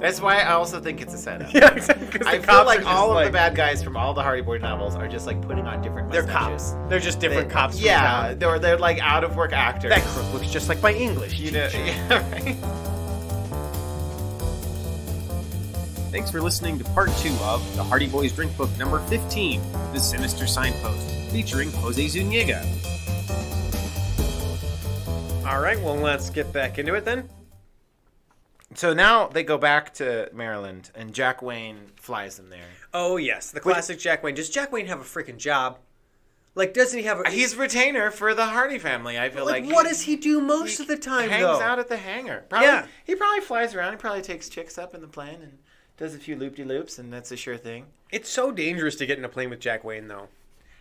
That's why I also think it's a setup. Yeah, exactly. I feel like all of the bad guys from all the Hardy Boy novels are just like putting on different They're mustaches. cops. They're just different cops. From Yeah, town. they're like out of work actors. That crook looks just like my English teacher. Yeah, right. Thanks for listening to part 2 of The Hardy Boys Drink Book number 15, The Sinister Signpost, featuring Jose Zuniga. All right, well, let's get back into it then. So now they go back to Maryland, and Jack Wayne flies them there. Oh, yes, the classic Jack Wayne. Does Jack Wayne have a freaking job? Like, doesn't he have a... He's retainer for the Hardy family, I feel like. What does he do most of the time, hangs though? out at the hangar. Probably, Yeah. He probably flies around. He probably takes chicks up in the plane and does a few loop-de-loops, and that's a sure thing. It's so dangerous to get in a plane with Jack Wayne, though.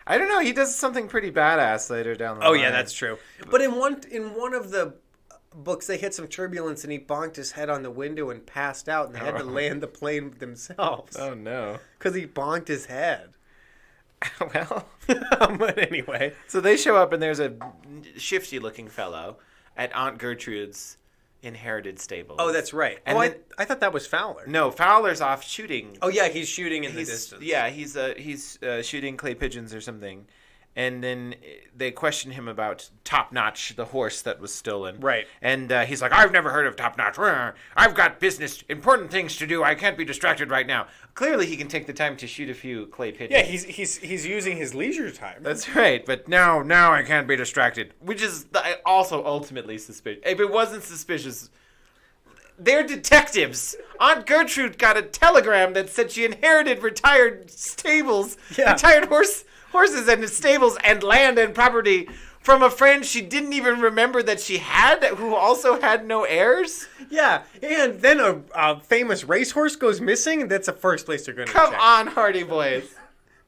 I don't know. He does something pretty badass later down the line. Oh, yeah, that's true. But in one of the books, they hit some turbulence, and he bonked his head on the window and passed out, and they had to land the plane themselves. Oh, no. Because he bonked his head. Well. But anyway. So they show up, and there's a shifty-looking fellow at Aunt Gertrude's inherited stable. Oh, that's right. And I thought that was Fowler. No, Fowler's off shooting. Oh, yeah, he's shooting in the distance. Yeah, he's shooting clay pigeons or something. And then they question him about Top Notch, the horse that was stolen. Right. And he's like, I've never heard of Top Notch. I've got business, important things to do. I can't be distracted right now. Clearly, he can take the time to shoot a few clay pigeons. Yeah, he's using his leisure time. That's right. But now I can't be distracted, which is also ultimately suspicious. If it wasn't suspicious, they're detectives. Aunt Gertrude got a telegram that said she inherited retired stables, retired horses and stables and land and property from a friend she didn't even remember that she had, who also had no heirs. Yeah, and then a famous racehorse goes missing, and that's the first place they're going to Come check. on, Hardy Boys.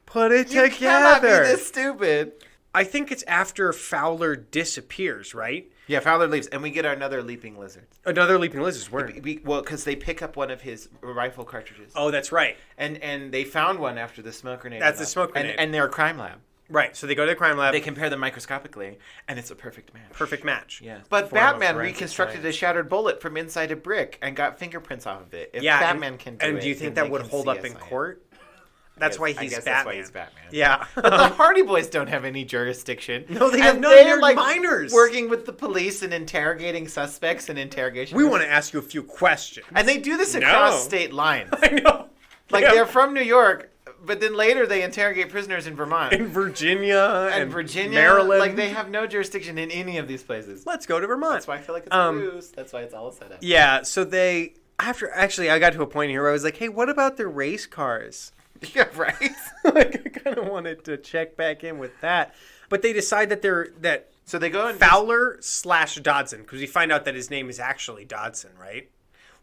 Put it You together. cannot be this stupid. I think it's after Fowler disappears, right? Yeah, Fowler leaves, and we get another leaping lizard. Another leaping lizard. Where? Well, because they pick up one of his rifle cartridges. Oh, that's right. And they found one after the smoke grenade. That's the smoke grenade. And they're a crime lab. Right, so they go to the crime lab. They compare them microscopically, and it's a perfect match. Perfect match. Yeah. But Form of Batman forensic reconstructed science. a shattered bullet from inside a brick and got fingerprints off of it. If Yeah, Batman can do it, and do you think then that they would can hold up CSI in it. court? That's why he's Batman. That's why he's Batman. Yeah. But the Hardy Boys don't have any jurisdiction. No, they have And none. they're They're minors. working with the police and interrogating suspects and interrogation. We want to ask you a few questions. And they do this across state lines. I know. Like, Yeah. they're from New York, but then later they interrogate prisoners in Vermont. In Virginia and Virginia. Maryland. Like, they have no jurisdiction in any of these places. Let's go to Vermont. That's why I feel like it's a ruse. That's why it's all a setup. Yeah, so they... Actually, I got to a point here where I was like, hey, what about the race cars? Yeah, right? Like, I kind of wanted to check back in with that. But they decide that So they go and... Fowler/Dodson, because we find out that his name is actually Dodson, right?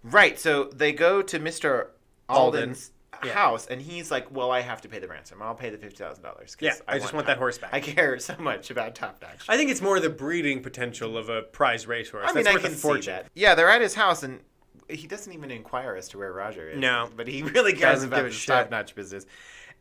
Right, so they go to Mr. Alden's Yeah. house, and he's like, well, I have to pay the ransom. I'll pay the $50,000. Yeah, I just want that horse back. I care so much about Top Notch. I think it's more the breeding potential of a prize racehorse. I mean, That's I worth can a see fortune. that. Yeah, they're at his house, and he doesn't even inquire as to where Roger is. No. But he really cares Doesn't about give a the shit. Top Notch business.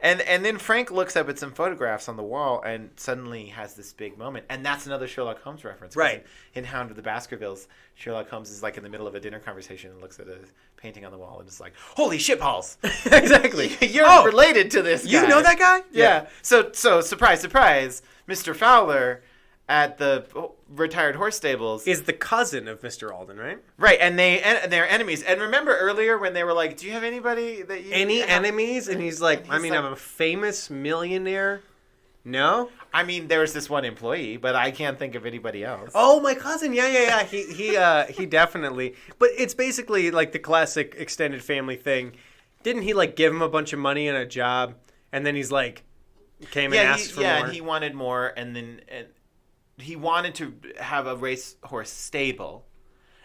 And then Frank looks up at some photographs on the wall and suddenly has this big moment. And that's another Sherlock Holmes reference. 'Cause Right. In Hound of the Baskervilles, Sherlock Holmes is like in the middle of a dinner conversation and looks at a painting on the wall and is like, holy shitballs. Exactly. You're related to this guy. You know that guy? Yeah. So surprise, surprise, Mr. Fowler at the retired horse stables Is the cousin of Mr. Alden, right? right, and they're enemies. And remember earlier when they were like, "Do you have anybody that you Any have?" enemies? And he's like, He's I mean, like- I'm a famous millionaire. No? I mean, there was this one employee, but I can't think of anybody else. Oh, my cousin. Yeah. He definitely. But it's basically like the classic extended family thing. Didn't he like give him a bunch of money and a job, and then he's like came and asked for more? and he wanted more, and then he wanted to have a racehorse stable,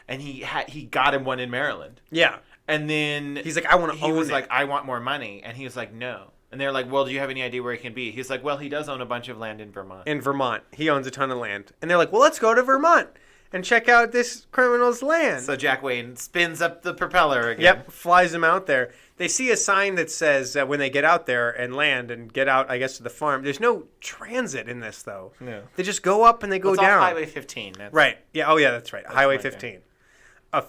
and he got him one in Maryland. Yeah. And then He's like, I want to own he was it. like, I want more money, and he was like, no. And they're like, well, do you have any idea where he can be? He's like, well, he does own a bunch of land in Vermont. In Vermont. He owns a ton of land. And they're like, well, let's go to Vermont and check out this criminal's land. So Jack Wayne spins up the propeller again. Yep, flies them out there. They see a sign that says when they get out there and land and get out, I guess, to the farm. There's no transit in this, though. No. They just go up and they go It's down. all Highway 15. That's Right. Yeah. Oh, yeah, that's right. Highway right there. 15.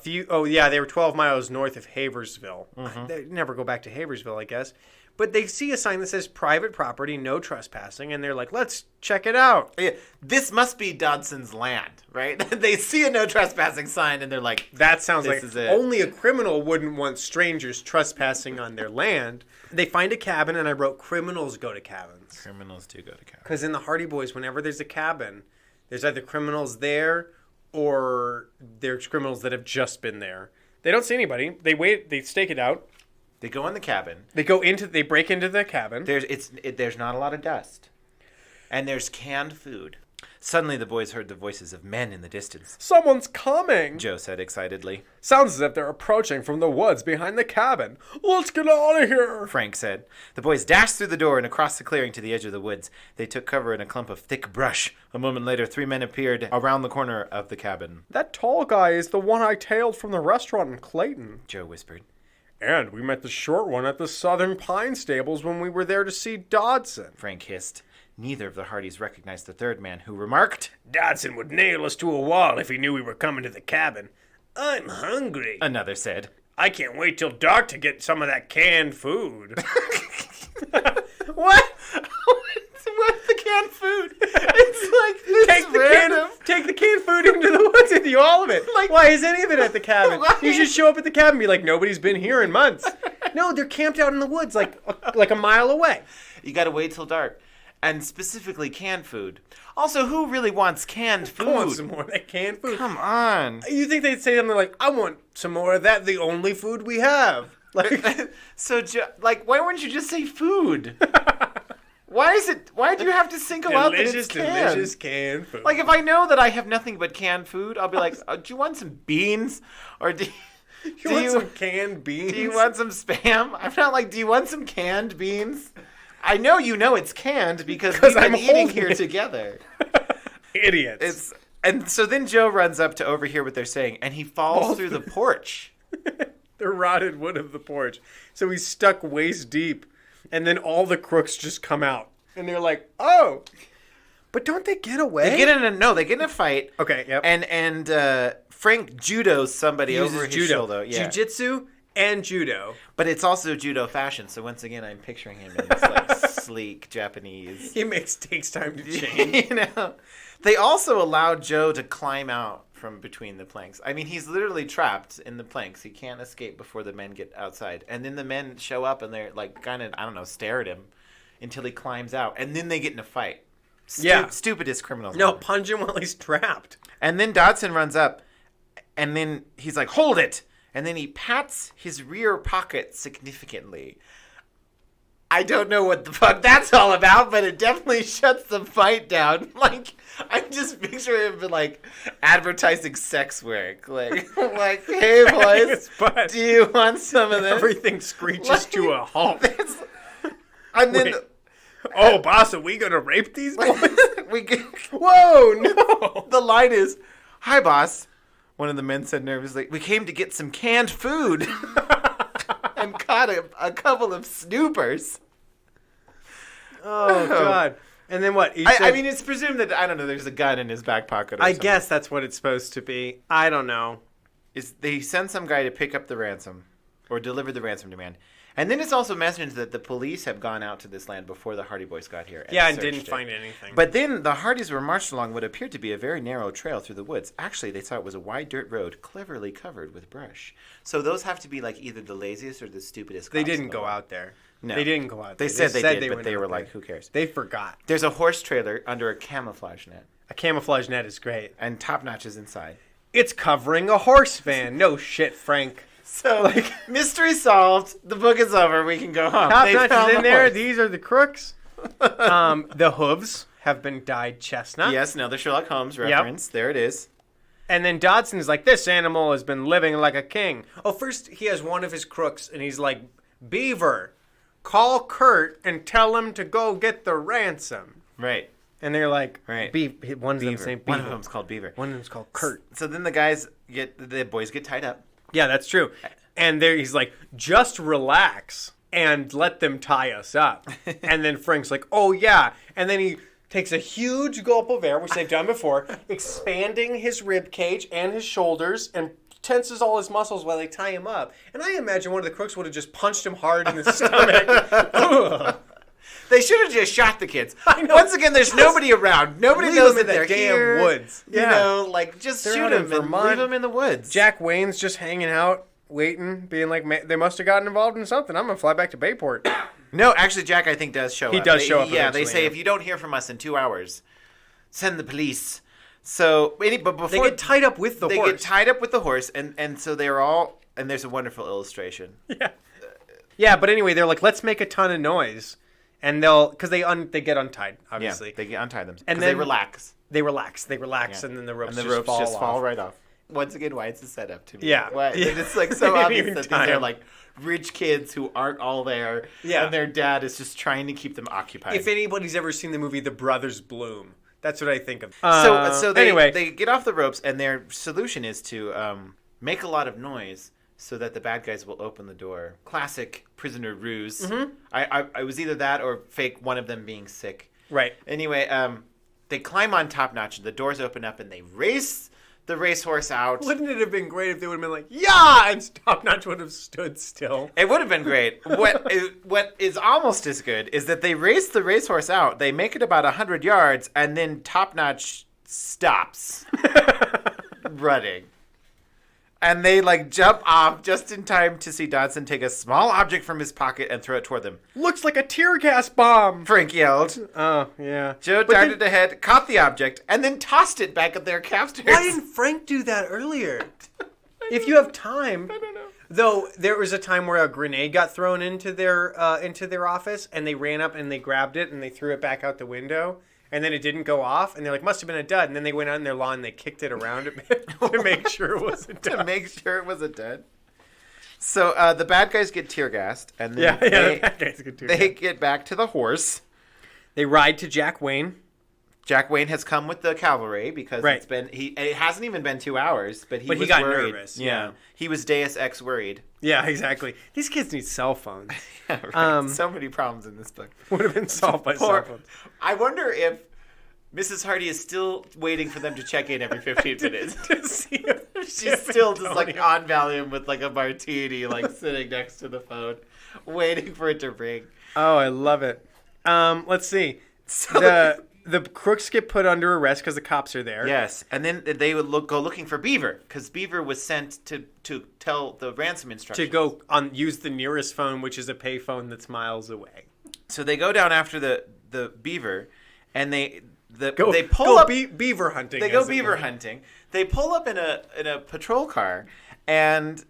they were 12 miles north of Haversville. They never go back to Haversville, I guess. But they see a sign that says private property, no trespassing, and they're like, let's check it out. Yeah, this must be Dodson's land, right? They see a no trespassing sign and they're like, That sounds This like is it. only a criminal wouldn't want strangers trespassing on their land. They find a cabin, and I wrote criminals go to cabins. criminals do go to cabin. Because in the Hardy Boys, whenever there's a cabin, there's either criminals there or there's criminals that have just been there. They don't see anybody. They wait. They stake it out. They go in the cabin. They break into the cabin. There's not a lot of dust. And there's canned food. Suddenly the boys heard the voices of men in the distance. Someone's coming, Joe said excitedly. Sounds as if they're approaching from the woods behind the cabin. Let's get out of here, Frank said. The boys dashed through the door and across the clearing to the edge of the woods. They took cover in a clump of thick brush. A moment later, 3 men appeared around the corner of the cabin. That tall guy is the one I tailed from the restaurant in Clayton. Joe whispered. And we met the short one at the Southern Pine Stables when we were there to see Dodson. Frank hissed. Neither of the Hardys recognized the third man, who remarked, Dodson would nail us to a wall if he knew we were coming to the cabin. I'm hungry. Another said. I can't wait till dark to get some of that canned food. What? What's the canned food? It's like Take the canned food into the woods with you, all of it. Like, why is any of it at the cabin? Why? You should show up at the cabin and be like, nobody's been here in months. No, they're camped out in the woods like a mile away. You gotta wait till dark. And specifically canned food. Also, who really wants canned food? I want some more of that canned food. Come on. You think they'd say something like, I want some more of that, the only food we have. Like, So, why wouldn't you just say food? Why do you have to single out that it's canned? delicious canned food. Like, if I know that I have nothing but canned food, I'll be like, do you want some beans? Or do you want some canned beans? Do you want some Spam? I'm not like, do you want some canned beans? I know you know it's canned because we've been eating here together. Idiots. And so then Joe runs up to overhear what they're saying, and he falls through the porch. The rotted wood of the porch. So he's stuck waist deep, and then all the crooks just come out. And they're like, oh. But don't they get away? They get in a fight. Okay, yep. And Frank judos somebody over his shoulder. Yeah. Jiu-jitsu and judo. But it's also judo fashion, so once again I'm picturing him in this like sleek Japanese. He takes time to change. You know. They also allowed Joe to climb out from between the planks. I mean, he's literally trapped in the planks. He can't escape before the men get outside. And then the men show up and they're like kind of, I don't know, stare at him until he climbs out. And then they get in a fight. Stupidest criminals. No, punch him while he's trapped. And then Dodson runs up and then he's like, hold it. And then he pats his rear pocket significantly. I don't know what the fuck that's all about, but it definitely shuts the fight down. Like, I'm just picturing him like advertising sex work. Like hey boys, do you want some of this? Everything screeches to a halt. And then, oh, boss, are we gonna rape these boys? Whoa, no. The line is, hi, boss. One of the men said nervously, we came to get some canned food and caught a couple of snoopers. Oh, God. And then what? I mean, it's presumed that, I don't know, there's a gun in his back pocket or I something. guess that's what it's supposed to be. I don't know. They send some guy to pick up the ransom or deliver the ransom demand. And then it's also mentioned that the police have gone out to this land before the Hardy Boys got here. And didn't find anything. But then the Hardys were marched along what appeared to be a very narrow trail through the woods. Actually, they saw it was a wide dirt road cleverly covered with brush. So those have to be like either the laziest or the stupidest. They didn't go out there. No. They didn't go out there. They said they did, but they were like, who cares? They forgot. There's a horse trailer under a camouflage net. A camouflage net is great. And top notch is inside. It's covering a horse van. No shit, Frank. So, mystery solved. The book is over. We can go home. Top notch is in there. These are the crooks. The hooves have been dyed chestnut. Yes, another Sherlock Holmes reference. Yep. There it is. And then Dodson's like, this animal has been living like a king. Oh, first he has one of his crooks, and he's like, Beaver, call Kurt and tell him to go get the ransom. Right. And they're like, right. One of them's saying Beaver. One of them's called Beaver. One of them's called Kurt. So then the boys get tied up. Yeah, that's true. And he's like, just relax and let them tie us up. And then Frank's like, oh, yeah. And then he takes a huge gulp of air, which they've done before, expanding his rib cage and his shoulders and tenses all his muscles while they tie him up. And I imagine one of the crooks would have just punched him hard in the stomach. They should have just shot the kids. Once again, there's nobody around. Nobody knows that they're damn here. Woods. You know, like, just They're shoot out in them and Vermont. leave them in the woods. Jack Wayne's just hanging out, waiting, being like, they must have gotten involved in something. I'm going to fly back to Bayport. No, actually, Jack, I think, does show up. He does show up. Yeah, they say, yeah. if you don't hear from us in 2 hours, send the police. So, but before... They get tied up with the horse. They get tied up with the horse, and so they're all... And there's a wonderful illustration. Yeah. Yeah, but anyway, they're like, let's make a ton of noise. And because they get untied, obviously. Yeah, they get untie them. And then they relax. They relax, Yeah. and then the ropes, just fall right off. Once again, why it's a setup to me. Yeah. Why, Yeah. it's like so They didn't obvious even that these tie are 'em. like rich kids who aren't all there. Yeah. And their dad is just trying to keep them occupied. If anybody's ever seen the movie The Brothers Bloom, that's what I think of. So anyway, they get off the ropes, and their solution is to make a lot of noise so that the bad guys will open the door. Classic prisoner ruse. Mm-hmm. I was either that or fake one of them being sick. right. Anyway, they climb on Top Notch, and the doors open up, and they race the racehorse out. Wouldn't it have been great if they would have been like, yeah, and Top Notch would have stood still? It would have been great. What is almost as good is that they race the racehorse out. They make it about 100 yards, and then Top Notch stops running. And they like jump off just in time to see Dodson take a small object from his pocket and throw it toward them. Looks like a tear gas bomb. Frank yelled. Oh, yeah. Joe darted ahead, caught the object, and then tossed it back at their captors. Why didn't Frank do that earlier? If you have time. I don't know. Though there was a time where a grenade got thrown into their office, and they ran up and they grabbed it and they threw it back out the window, and then it didn't go off, and they're like, must have been a dud. And then they went out in their lawn and they kicked it around a bit to make sure it was a dud. To make sure it was a dud. So the bad guys get tear gassed, and then the bad guys get tear they gassed. get back to the horse. They ride to Jack Wayne. Jack Wayne has come with the cavalry because Right. it hasn't even been 2 hours, but he was got worried. nervous. Yeah. He was Deus Ex worried. Yeah, exactly. These kids need cell phones. Yeah, right. So many problems in this book. Would have been solved by cell Poor- phones. I wonder if Mrs. Hardy is still waiting for them to check in every 15 minutes. To see if She's still just like on Valium with like a martini, like sitting next to the phone, waiting for it to ring. Oh, I love it. Let's see. So The crooks get put under arrest because the cops are there. yes, and then they would go looking for Beaver because Beaver was sent to tell the ransom instructions. To go use the nearest phone, which is a pay phone that's miles away. So they go down after the Beaver, and they Go pull up. beaver hunting. They go as it beaver were. hunting. They pull up in a patrol car, and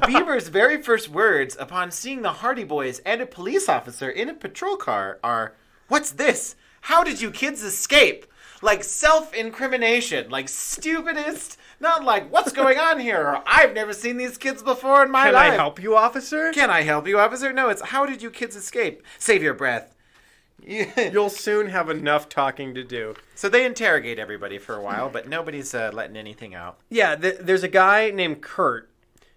Beaver's very first words upon seeing the Hardy Boys and a police officer in a patrol car are, "What's this? How did you kids escape?" Like self-incrimination, like stupidest. Not like, "What's going on here?" Or, "I've never seen these kids before in my Can life." I help you, officer? Can I help you, officer? No, it's, "How did you kids escape?" Save your breath. You'll soon have enough talking to do. So they interrogate everybody for a while, but nobody's letting anything out. Yeah, there's a guy named Kurt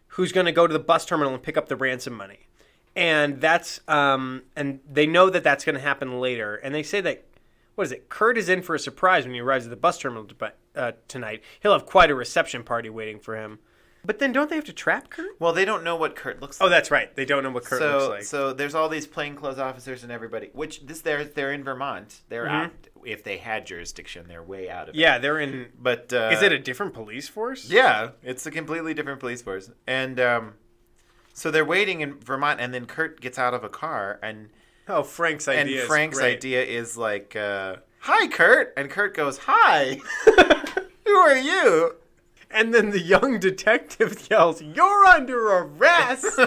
who's going to go to the bus terminal and pick up the ransom money. And that's and they know that that's going to happen later. And they say that, what is it? Kurt is in for a surprise when he arrives at the bus terminal tonight. He'll have quite a reception party waiting for him. But then don't they have to trap Kurt? Well, they don't know what Kurt looks like. Oh, that's right. They don't know what Kurt looks like. So there's all these plainclothes officers and everybody. Which they're in Vermont. They're out. If they had jurisdiction, they're way out of it. Yeah, they're in. But Is it a different police force? Yeah, it's a completely different police force. And so they're waiting in Vermont, and then Kurt gets out of a car, and Frank's idea. Frank's is great. idea is like, "Hi, Kurt," and Kurt goes, "Hi, who are you?" And then the young detective yells, "You're under arrest!"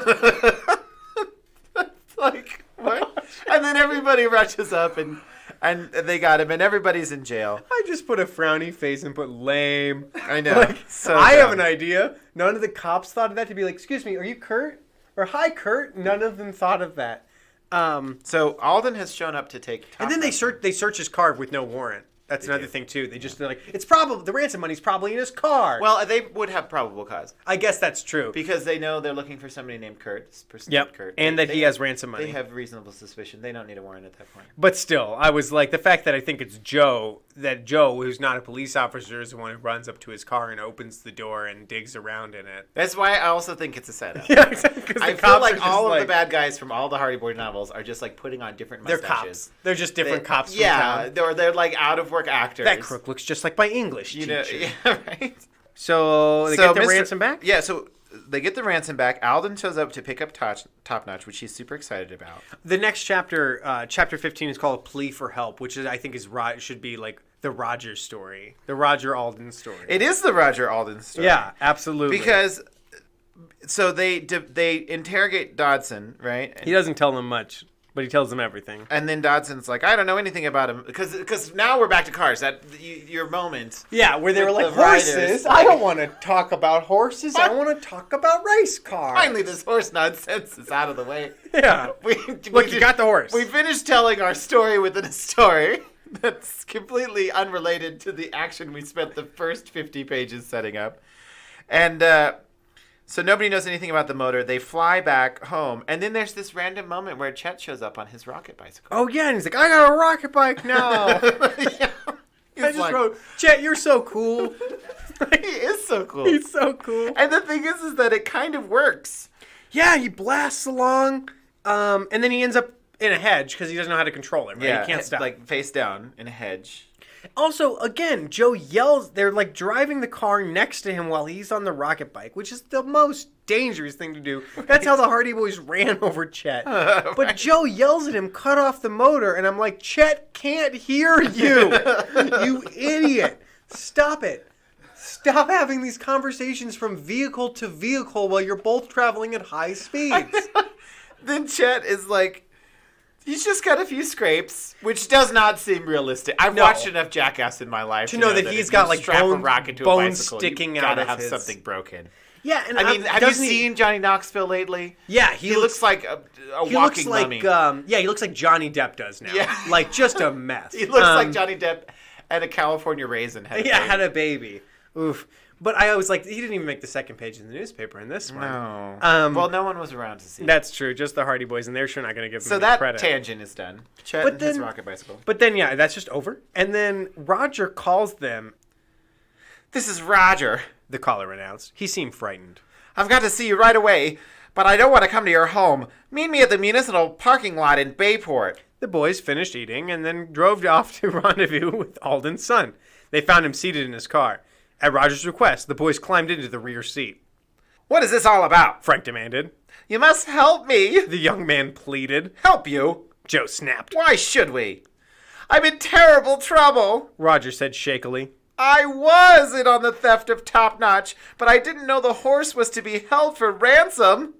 Like, what? And then everybody rushes up and they got him, and everybody's in jail. I just put a frowny face and put lame. I know. So I have dumb. an idea. None of the cops thought of that to be like, "Excuse me, are you Kurt?" Or "Hi, Kurt." None of them thought of that. So Alden has shown up to take. And then they search his car with no warrant. That's another thing, too. They're like, it's probably, the ransom money's probably in his car. Well, they would have probable cause. I guess that's true. Because they know they're looking for somebody named Kurt. This person named Kurt. And that he has ransom money. They have reasonable suspicion. They don't need a warrant at that point. But still, I was like, the fact that I think it's Joe, who's not a police officer, is the one who runs up to his car and opens the door and digs around in it. That's why I also think it's a setup. Yeah, exactly. I feel like all of the bad guys from all the Hardy Boy novels are just like putting on different mustaches. They're cops. They're just different cops from town. town. They're like out-of-work actors. That crook looks just like my English teacher. Yeah, right? So they get the ransom back? Yeah, so they get the ransom back. Alden shows up to pick up Top Notch, which he's super excited about. The next chapter, chapter 15, is called Plea for Help, which I think should be like the Roger story. The Roger Alden story. It is the Roger Alden story. Yeah, absolutely. Because... So they interrogate Dodson, right? He doesn't tell them much, but he tells them everything. And then Dodson's like, I don't know anything about him. Because now we're back to cars. Your moment. Yeah, where they were like, horses? I don't want to talk about horses. I want to talk about race cars. Finally, this horse nonsense is out of the way. Yeah. Look, you got the horse. We finished telling our story within a story that's completely unrelated to the action we spent the first 50 pages setting up. And... So nobody knows anything about the motor. They fly back home. And then there's this random moment where Chet shows up on his rocket bicycle. Oh, yeah. And he's like, I got a rocket bike now. Yeah. I just wrote, Chet, you're so cool. He is so cool. He's so cool. And the thing is that it kind of works. Yeah, he blasts along. And then he ends up in a hedge because he doesn't know how to control it, right? Yeah, he can't stop. Like face down in a hedge. Also, again, Joe yells. They're like driving the car next to him while he's on the rocket bike, which is the most dangerous thing to do. That's how the Hardy Boys ran over Chet. But right. Joe yells at him, cut off the motor, and I'm like, Chet can't hear you. You idiot. Stop it. Stop having these conversations from vehicle to vehicle while you're both traveling at high speeds. Then Chet is like, he's just got a few scrapes, which does not seem realistic. I've watched enough Jackass in my life to know that he's got like bones sticking out of his... something broken. Yeah, and I mean, have you seen Johnny Knoxville lately? Yeah, he looks like a walking mummy. He looks like Johnny Depp does now. Yeah. Like just a mess. He looks like Johnny Depp and a California raisin had a baby. Oof. But I was like, he didn't even make the second page in the newspaper in this one. No. Well, no one was around to see it. That's true. Just the Hardy Boys, and they're sure not going to give them any credit. So that tangent is done. Chet and his rocket bicycle. But then, yeah, that's just over. And then Roger calls them. This is Roger, the caller announced. He seemed frightened. I've got to see you right away, but I don't want to come to your home. Meet me at the municipal parking lot in Bayport. The boys finished eating and then drove off to rendezvous with Alden's son. They found him seated in his car. At Roger's request, the boys climbed into the rear seat. What is this all about? Frank demanded. You must help me. The young man pleaded. Help you? Joe snapped. Why should we? I'm in terrible trouble, Roger said shakily. I was in on the theft of Top Notch, but I didn't know the horse was to be held for ransom.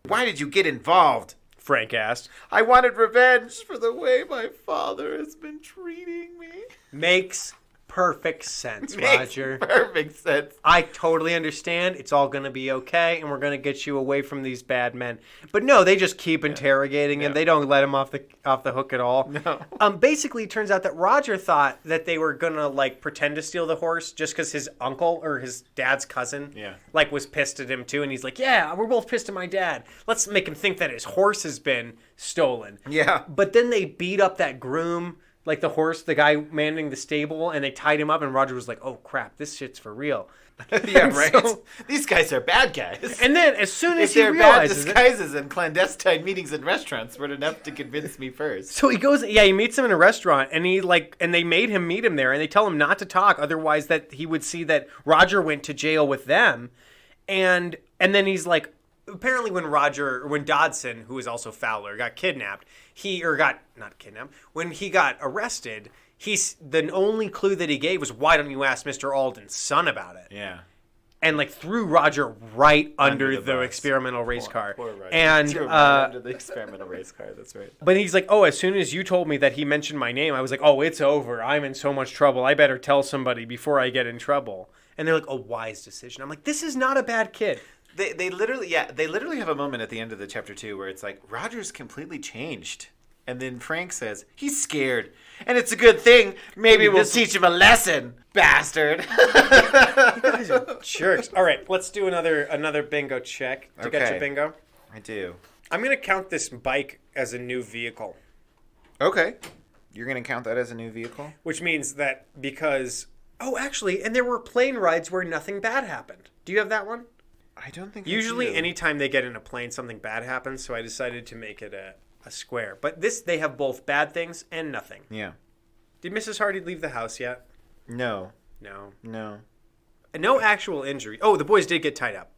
Why did you get involved? Frank asked. I wanted revenge for the way my father has been treating me. Makes perfect sense, Roger. Perfect sense. I totally understand. It's all going to be okay, and we're going to get you away from these bad men. But no, they just keep interrogating him. They don't let him off the hook at all. No. Basically, it turns out that Roger thought that they were going to like pretend to steal the horse just because his uncle or his dad's cousin like was pissed at him too, and he's like, "Yeah, we're both pissed at my dad. Let's make him think that his horse has been stolen." Yeah. But then they beat up that groom. Like the horse, the guy manning the stable, and they tied him up, and Roger was like, oh, crap, this shit's for real. Yeah, right? So, these guys are bad guys. And then as soon as if he their realizes bad disguises and clandestine meetings in restaurants were enough to convince me first. So he goes, he meets him in a restaurant, and and they made him meet him there, and they tell him not to talk, otherwise that he would see that Roger went to jail with them. And then he's like, apparently when Dodson, who is also Fowler, got kidnapped, when he got arrested, the only clue that he gave was, why don't you ask Mr. Alden's son about it? Yeah. And like threw Roger right under the experimental race car. Poor Roger. And under the experimental race car, that's right. But he's like, oh, as soon as you told me that he mentioned my name, I was like, oh, it's over. I'm in so much trouble. I better tell somebody before I get in trouble. And they're like, oh, wise decision. I'm like, this is not a bad kid. They literally have a moment at the end of the chapter 2 where it's like, Roger's completely changed. And then Frank says, he's scared. And it's a good thing. Maybe we'll teach him a lesson, bastard. You guys are jerks. All right, let's do another bingo check. Did you get your bingo? I do. I'm going to count this bike as a new vehicle. Okay. You're going to count that as a new vehicle? Which means that because... Oh, actually, and there were plane rides where nothing bad happened. Do you have that one? I don't think Usually, I do. anytime they get in a plane, something bad happens, so I decided to make it a square. But this, they have both bad things and nothing. Yeah. Did Mrs. Hardy leave the house yet? No. No. No. No actual injury. Oh, the boys did get tied up.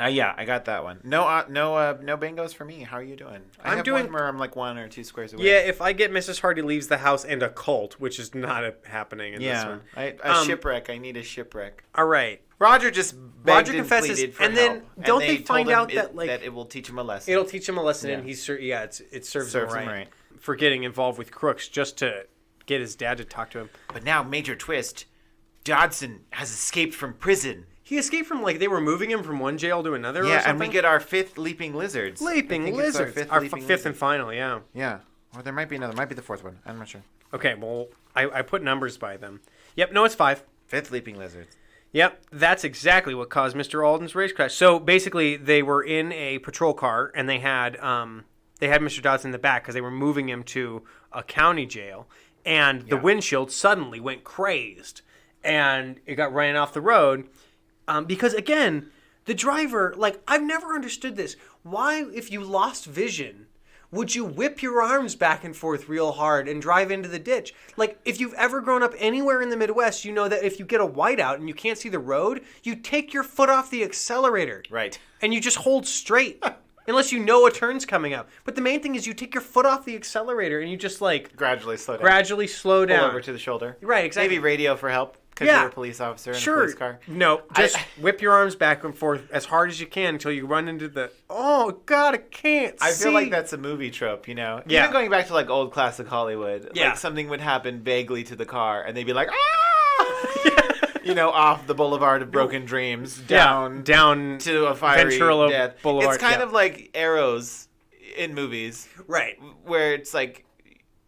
Yeah, I got that one. No bingos for me. How are you doing? I'm doing one where I'm like 1 or 2 squares away. Yeah, if I get Mrs. Hardy leaves the house and a cult, which is not happening in this one. A shipwreck. I need a shipwreck. All right. Roger just begged Roger and confesses, pleaded for and then help. don't And they find told him out that, like, that it will teach him a lesson. It'll teach him a lesson, Yeah. and it serves Serves him him right right. for getting involved with crooks just to get his dad to talk to him. But now, major twist, Dodson has escaped from prison. He escaped from, like, they were moving him from one jail to another or Yeah, something? and we get our 5th leaping lizards. Leaping lizards. Our fifth and final, yeah. Yeah. Or there might be another. Might be the 4th one. I'm not sure. Okay, well, I put numbers by them. Yep, no, it's 5. 5th leaping lizards. Yep, that's exactly what caused Mr. Alden's race crash. So basically, they were in a patrol car, and they had Mr. Dodson in the back because they were moving him to a county jail, and the windshield suddenly went crazed, and it got ran off the road. Because again, the driver, like, I've never understood this. Why, if you lost vision, would you whip your arms back and forth real hard and drive into the ditch? Like, if you've ever grown up anywhere in the Midwest, you know that if you get a whiteout and you can't see the road, you take your foot off the accelerator. Right. And you just hold straight. Unless you know a turn's coming up. But the main thing is you take your foot off the accelerator and you just, like... Gradually slow down. Pull Pull over to the shoulder. Right, exactly. Maybe radio for help. Because you're a police officer in a police car. No, just whip your arms back and forth as hard as you can until you run into the, oh, God, I can't see. I feel like that's a movie trope, you know? Yeah. Even going back to, like, old classic Hollywood. Yeah. Like, something would happen vaguely to the car, and they'd be like, ah! You know, off the Boulevard of Broken Dreams, down to a fiery Ventura death. Boulevard. It's kind of like arrows in movies. Right. Where it's, like...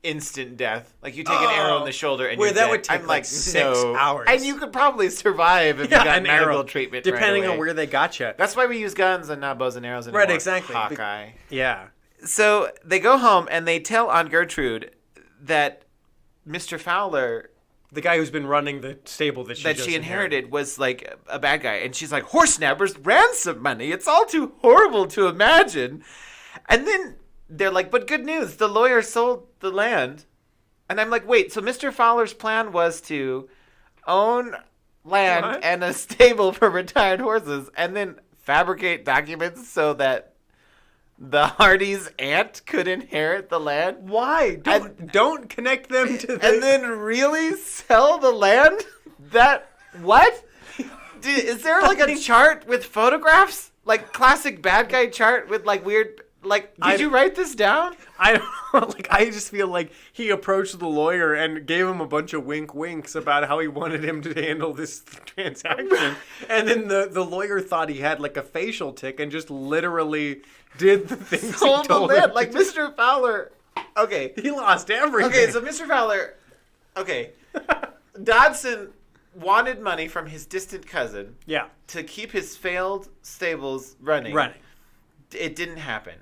instant death. Like, you take an arrow in the shoulder and where you're that dead. would take I'm like 6 hours. And you could probably survive if you got medical treatment depending right away. on where they got you. That's why we use guns and not bows and arrows anymore. Right, exactly. Hawkeye. Yeah. So they go home and they tell Aunt Gertrude that Mr. Fowler, the guy who's been running the stable that she inherited, was like a bad guy. And she's like, horse snappers, ransom money. It's all too horrible to imagine. And then they're like, but good news, the lawyer sold the land. And I'm like, wait, so Mr. Fowler's plan was to own land and a stable for retired horses and then fabricate documents so that the Hardy's aunt could inherit the land? Why? Don't connect them to the... And then really sell the land? What? Is there like a chart with photographs? Like classic bad guy chart with like weird... Like, did you write this down? I don't know. Like, I just feel like he approached the lawyer and gave him a bunch of winks about how he wanted him to handle this transaction. And then the lawyer thought he had, like, a facial tic and just literally did the things he told him. Like, Mr. Fowler... Okay. He lost everything. Okay, so Mr. Fowler... Okay. Dodson wanted money from his distant cousin to keep his failed stables running. It didn't happen.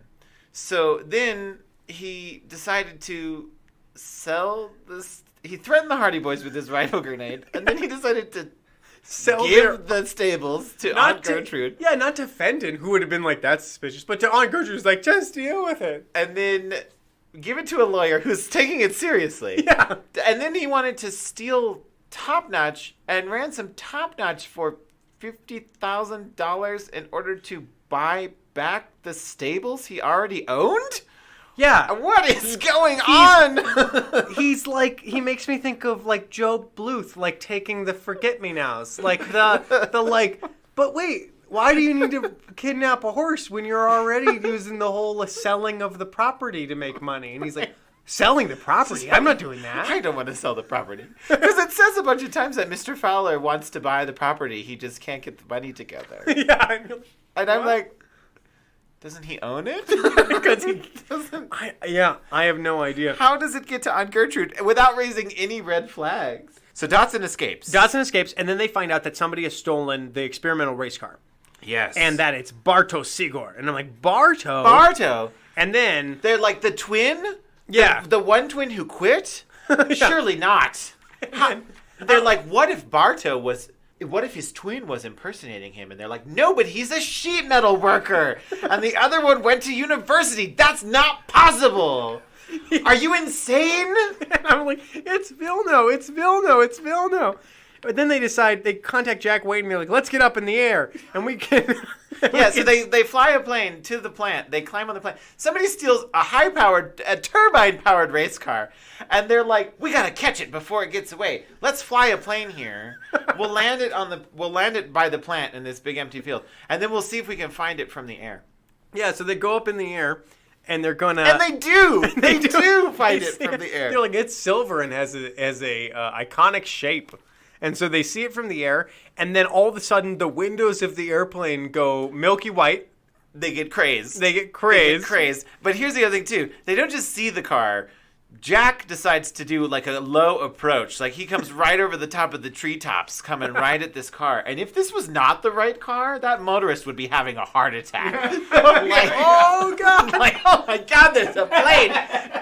So then he decided to sell this. He threatened the Hardy Boys with his rifle grenade, and then he decided to give the stables to Aunt Gertrude. Yeah, not to Fenton, who would have been like, that's suspicious, but to Aunt Gertrude, who's like, just deal with it. And then give it to a lawyer who's taking it seriously. Yeah. And then he wanted to steal Top Notch and ransom Top Notch for $50,000 in order to buy back the stables he already owned? Yeah. What is going on? He's like, he makes me think of like Joe Bluth, like taking the forget-me-nows. Like the like, but wait, why do you need to kidnap a horse when you're already using the whole selling of the property to make money? And he's like, selling the property? I'm not doing that. I don't want to sell the property. Because it says a bunch of times that Mr. Fowler wants to buy the property. He just can't get the money together. Yeah. And I'm like, Doesn't he own it? Because he doesn't. I have no idea. How does it get to Aunt Gertrude without raising any red flags? So Dotson escapes. And then they find out that somebody has stolen the experimental race car. Yes. And that it's Barto Sigor. And I'm like, Barto? Barto? And then... They're like the twin? Yeah. The one twin who quit? Surely not. They're like, what if Barto was... What if his twin was impersonating him? And they're like, no, but he's a sheet metal worker. And the other one went to university. That's not possible. Are you insane? And I'm like, it's Vilno. But then they contact Jack Wade and they're like, let's get up in the air. And we can... Yeah, so they fly a plane to the plant. They climb on the plane. Somebody steals a turbine-powered race car. And they're like, we got to catch it before it gets away. Let's fly a plane here. We'll land it by the plant in this big empty field. And then we'll see if we can find it from the air. Yeah, so they go up in the air. And they're gonna, and they do. They do find it from the air. They're like, it's silver and has a iconic shape, and so they see it from the air. And then all of a sudden, the windows of the airplane go milky white. They get crazed. But here's the other thing too. They don't just see the car. Jack decides to do like a low approach. Like he comes right over the top of the treetops, coming right at this car. And if this was not the right car, that motorist would be having a heart attack. Like, oh God! Like, oh my God, there's a plane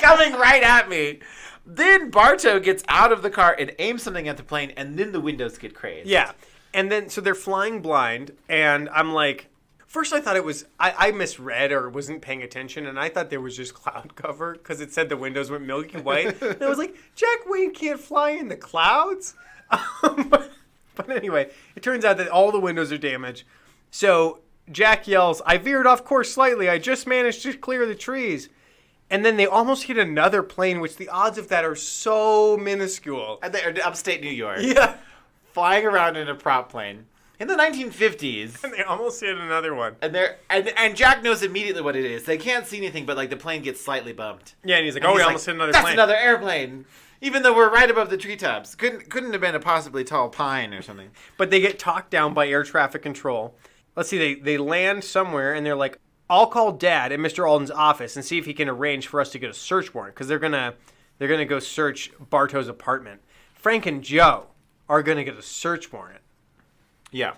coming right at me. Then Barto gets out of the car and aims something at the plane, and then the windows get crazed. Yeah, and then so they're flying blind, and I'm like. First, I thought it was, I misread or wasn't paying attention, and I thought there was just cloud cover because it said the windows went milky white. And I was like, Jack Wade can't fly in the clouds? But anyway, it turns out that all the windows are damaged. So Jack yells, I veered off course slightly. I just managed to clear the trees. And then they almost hit another plane, which the odds of that are so minuscule. And they're upstate New York. Yeah. Flying around in a prop plane. In the 1950s. And they almost hit another one. And Jack knows immediately what it is. They can't see anything, but like the plane gets slightly bumped. Yeah, and he's like, we almost hit another plane. That's another airplane. Even though we're right above the treetops. Couldn't have been a possibly tall pine or something. But they get talked down by air traffic control. Let's see, they land somewhere and they're like, I'll call Dad at Mr. Alden's office and see if he can arrange for us to get a search warrant. Because they're gonna go search Barto's apartment. Frank and Joe are gonna get a search warrant. Yeah.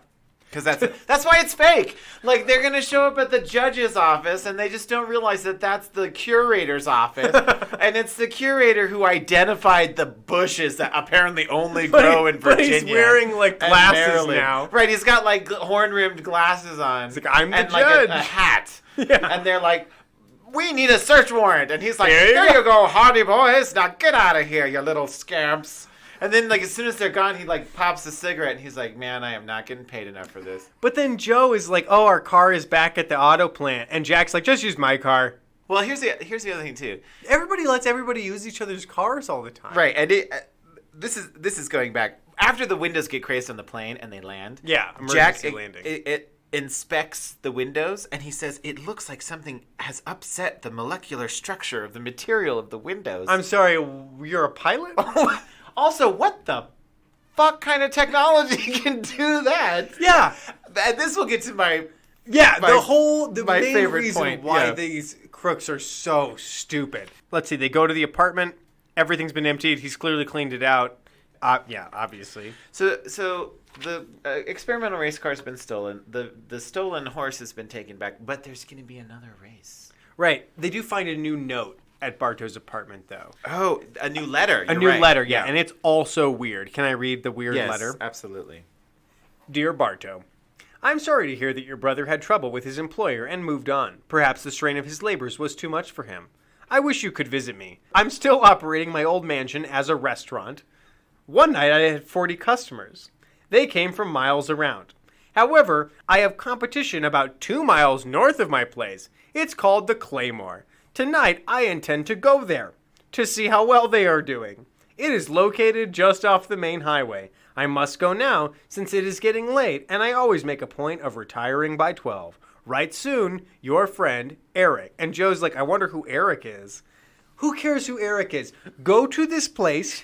Because that's why it's fake. Like, they're going to show up at the judge's office, and they just don't realize that that's the curator's office. And it's the curator who identified the bushes that apparently only grow in Virginia. But he's wearing, like, glasses now. Right, he's got, like, horn-rimmed glasses on. He's like, I'm the and, judge. Like, a hat. Yeah. And they're like, we need a search warrant. And he's like, there you go, hardy boys. Now get out of here, you little scamps. And then, like, as soon as they're gone, he, like, pops a cigarette, and he's like, man, I am not getting paid enough for this. But then Joe is like, oh, our car is back at the auto plant. And Jack's like, just use my car. Well, here's the other thing, too. Everybody lets everybody use each other's cars all the time. Right, and this is going back. After the windows get crazed on the plane and they land, yeah, emergency landing. It inspects the windows, and he says, it looks like something has upset the molecular structure of the material of the windows. I'm sorry, you're a pilot? Also, what the fuck kind of technology can do that? Yeah. And this will get to my the main favorite reason point, why these crooks are so stupid. Let's see, they go to the apartment. Everything's been emptied. He's clearly cleaned it out. Obviously. So the experimental race car's been stolen. The stolen horse has been taken back, but there's going to be another race. Right. They do find a new note at Barto's apartment, though. Oh, a new letter. A new letter, yeah. And it's also weird. Can I read the weird letter? Yes, absolutely. Dear Barto, I'm sorry to hear that your brother had trouble with his employer and moved on. Perhaps the strain of his labors was too much for him. I wish you could visit me. I'm still operating my old mansion as a restaurant. One night I had 40 customers. They came from miles around. However, I have competition about 2 miles north of my place. It's called the Claymore. Tonight, I intend to go there to see how well they are doing. It is located just off the main highway. I must go now since it is getting late, and I always make a point of retiring by 12. Write soon, your friend, Eric. And Joe's like, I wonder who Eric is. Who cares who Eric is? Go to this place.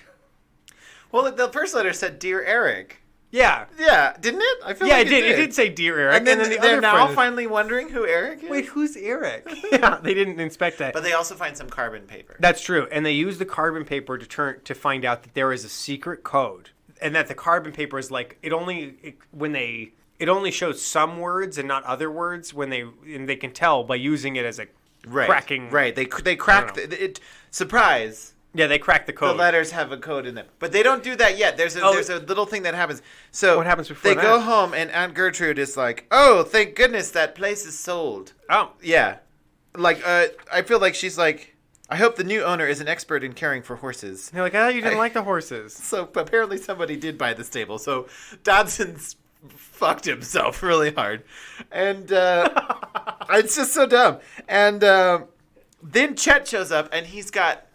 Well, the first letter said, Dear Eric. Yeah. Yeah, didn't it? I feel Yeah, like it did. It did say Dear Eric. And then, the they're other now friend- finally wondering who Eric is. Wait, who's Eric? Yeah, they didn't inspect that. But they also find some carbon paper. That's true. And they use the carbon paper to find out that there is a secret code. And that the carbon paper is like, it only shows some words and not other words and they can tell by using it as a cracking. Right. They crack it. Surprise. Yeah, they crack the code. The letters have a code in them. But they don't do that yet. There's a little thing that happens. So what happens before they that? go home and Aunt Gertrude is like, "Oh, thank goodness that place is sold." Oh. Yeah. Like I feel like she's like, "I hope the new owner is an expert in caring for horses." They're like, I thought you didn't like the horses. So apparently somebody did buy the stable. So Dodson's fucked himself really hard. And it's just so dumb. And then Chet shows up and he's got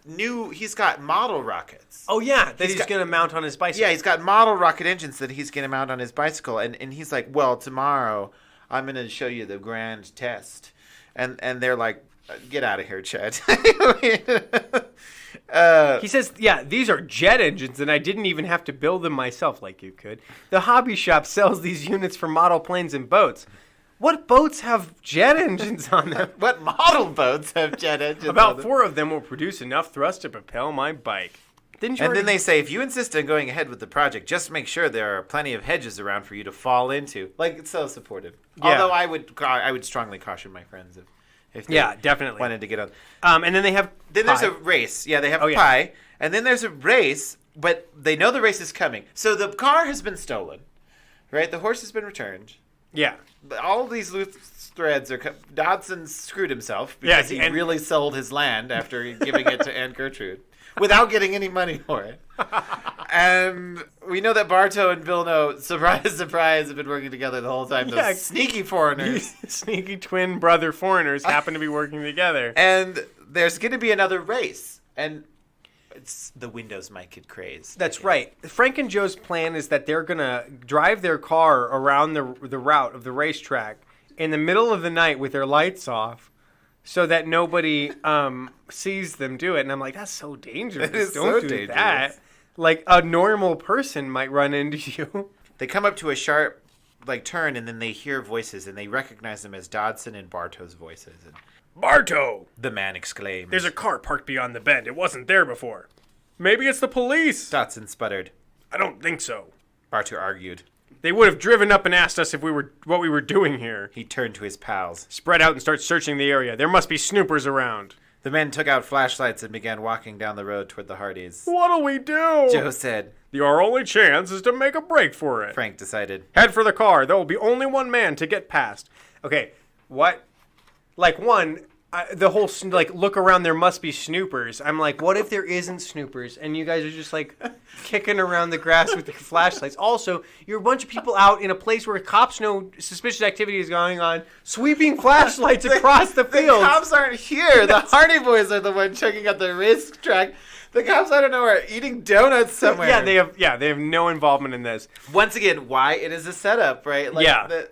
model rockets. Oh, yeah, that he's going to mount on his bicycle. Yeah, he's got model rocket engines that he's going to mount on his bicycle. And he's like, well, tomorrow I'm going to show you the grand test. And they're like, get out of here, Chet. He says, yeah, these are jet engines, and I didn't even have to build them myself like you could. The hobby shop sells these units for model planes and boats. What boats have jet engines on them? What model boats have jet engines on About them? 4 of them will produce enough thrust to propel my bike. And then they say, if you insist on going ahead with the project, just make sure there are plenty of hedges around for you to fall into. Like, it's so supportive. Yeah. Although I would strongly caution my friends if they definitely wanted to get on. And then they have Then there's a race. Yeah, they have a pie. And then there's a race, but they know the race is coming. So the car has been stolen, right? The horse has been returned. Yeah. All these loose threads are... Dodson screwed himself because he really sold his land after giving it to Aunt Gertrude without getting any money for it. And we know that Bartow and Vilno, surprise, surprise, have been working together the whole time. Yeah. Those sneaky foreigners. Sneaky twin brother foreigners happen to be working together. And there's going to be another race. And the windows might get crazed. That's right. Frank and Joe's plan is that they're going to drive their car around the route of the racetrack in the middle of the night with their lights off so that nobody sees them do it. And I'm like, that's so dangerous. It is Don't so do dangerous. that. Like, a normal person might run into you. They come up to a sharp turn, and then they hear voices, and they recognize them as Dodson and Bartow's voices. And Bartow! the man exclaims. There's a car parked beyond the bend. It wasn't there before. Maybe it's the police. Dodson sputtered. I don't think so. Bartow argued. They would have driven up and asked us what we were doing here. He turned to his pals. Spread out and start searching the area. There must be snoopers around. The men took out flashlights and began walking down the road toward the Hardys. What'll we do? Joe said. Our only chance is to make a break for it. Frank decided. Head for the car. There will be only one man to get past. Okay, what? The whole, look around, there must be snoopers. I'm like, what if there isn't snoopers and you guys are just, kicking around the grass with your flashlights? Also, you're a bunch of people out in a place where cops know suspicious activity is going on, sweeping flashlights across the field. The cops aren't here. The Hardy Boys are the ones checking out the racetrack. The cops, I don't know, are eating donuts somewhere. Yeah, they have no involvement in this. Once again, why it is a setup, right? The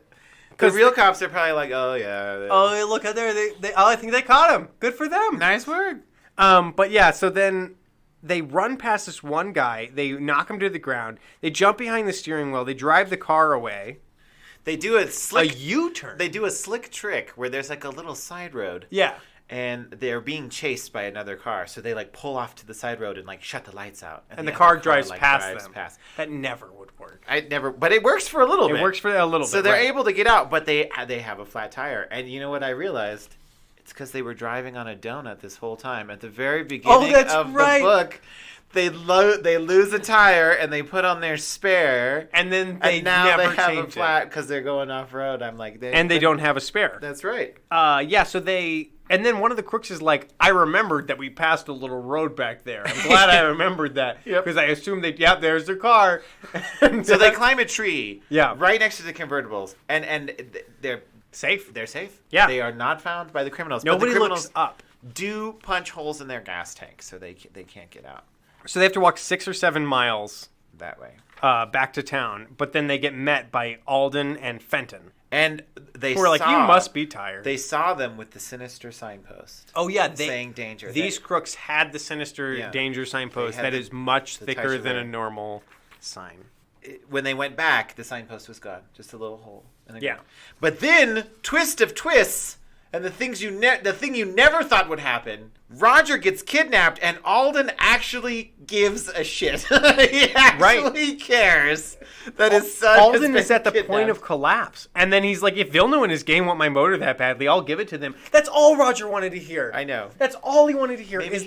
'Cause real cops are probably like, oh, yeah. Oh, look out there. I think they caught him. Good for them. Nice work. But yeah, so then they run past this one guy. They knock him to the ground. They jump behind the steering wheel. They drive the car away. They do a U-turn. They do a slick trick where there's a little side road. Yeah. And they're being chased by another car. So they pull off to the side road and shut the lights out. And the car drives past them. That never would work. But it works for a little bit. It works for a little bit. So they're able to get out, but they have a flat tire. And you know what I realized? It's because they were driving on a donut this whole time. At the very beginning of the book, they lose a tire and they put on their spare. And then they have a flat because they're going off road. I'm like, they don't have a spare. That's right. So they. And then one of the crooks is like, I remembered that we passed a little road back there. I'm glad I remembered that. Because I assumed there's their car. So they climb a tree right next to the convertibles. And they're safe. They're safe. Yeah. They are not found by the criminals. Nobody but the criminals looks up. Do punch holes in their gas tank so they can't get out. So they have to walk 6 or 7 miles that way back to town. But then they get met by Alden and Fenton. And they were like, you must be tired. They saw them with the Sinister Signpost. Oh, yeah. Saying danger. These crooks had the Sinister danger signpost that is much thicker than a normal sign. when they went back, the signpost was gone. Just a little hole in the ground. Yeah. But then, twist of twists, and the thing you never thought would happen, Roger gets kidnapped, and Alden actually gives a shit. He actually cares that his son Alden has is been at the point kidnapped. of collapse. And then he's like, if Vilno and his gang want my motor that badly, I'll give it to them. That's all Roger wanted to hear. I know. That's all he wanted to hear Maybe is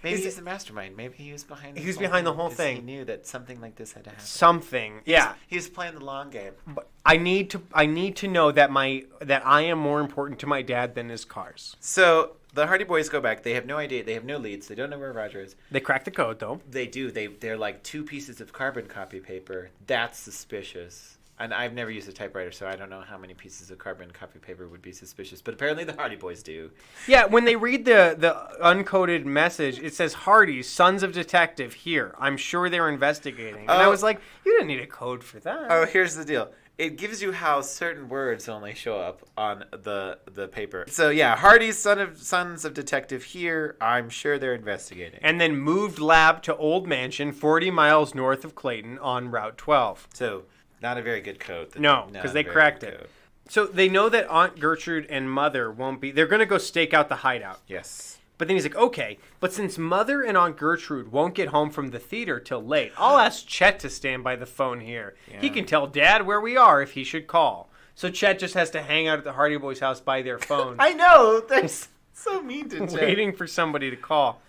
he's the mastermind. Maybe he was behind the He was behind the whole thing. He knew that something like this had to happen. something. Yeah. He was playing the long game. But I need to know that I am more important to my dad than his cars. So the Hardy Boys go back. They have no idea. They have no leads. They don't know where Roger is. They crack the code though. They do. They're like 2 pieces of carbon copy paper. That's suspicious. And I've never used a typewriter, so I don't know how many pieces of carbon copy paper would be suspicious. But apparently the Hardy Boys do. Yeah, when they read the uncoded message, it says Hardy, sons of detective, here. I'm sure they're investigating. And I was like, you didn't need a code for that. Oh, here's the deal. It gives you how certain words only show up on the paper. So yeah, Hardy's sons of detective here. I'm sure they're investigating. And then moved lab to old mansion 40 miles north of Clayton on Route 12. So not a very good code. No, because they cracked it. So they know that Aunt Gertrude and Mother won't be... They're going to go stake out the hideout. Yes. But then he's like, okay, but since Mother and Aunt Gertrude won't get home from the theater till late, I'll ask Chet to stand by the phone here. Yeah. He can tell Dad where we are if he should call. So Chet just has to hang out at the Hardy Boys' house by their phone. I know. They're so mean to Chet. Waiting for somebody to call.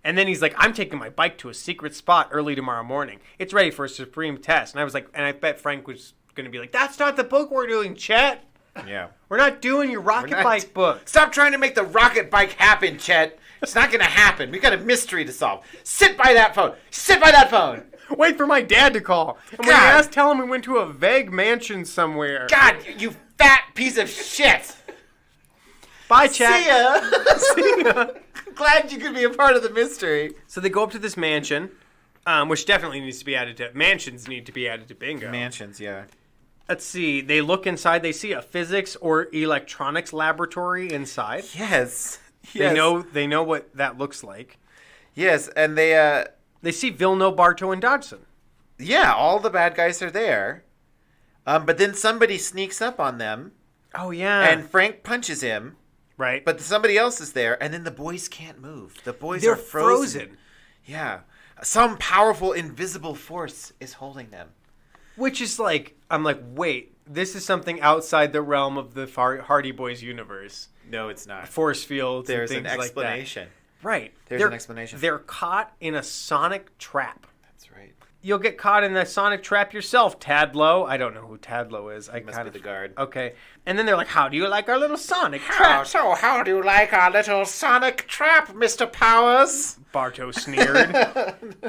And then he's like, I'm taking my bike to a secret spot early tomorrow morning. It's ready for a supreme test. And I was like, and I bet Frank was going to be like, that's not the book we're doing, Chet. Yeah. We're not doing your rocket bike book. Stop trying to make the rocket bike happen, Chet. It's not going to happen. We got a mystery to solve. Sit by that phone. Sit by that phone. Wait for my dad to call. And when he asks, tell him we went to a vague mansion somewhere. God, you fat piece of shit. Bye, Chet. See ya. See ya. Glad you could be a part of the mystery. So they go up to this mansion, which definitely needs to be added to... Mansions need to be added to bingo. Mansions, yeah. Let's see. They look inside. They see a physics or electronics laboratory inside. Yes. They know what that looks like. Yes, and they see Vilno, Bartow, and Dodgson. Yeah, all the bad guys are there. But then somebody sneaks up on them. Oh, yeah. And Frank punches him. Right. But somebody else is there, and then the boys can't move. The boys are frozen. Yeah. Some powerful invisible force is holding them. Which is like, I'm like, wait, this is something outside the realm of the Hardy Boys universe. No, it's not. Force fields There's and things an explanation. Like that. Right. There's an explanation. They're caught in a sonic trap. That's right. You'll get caught in that sonic trap yourself, Tadlow. I don't know who Tadlow is. He must be the guard. Okay. And then they're like, how do you like our little sonic trap? So how do you like our little sonic trap, Mr. Powers? Bartow sneered.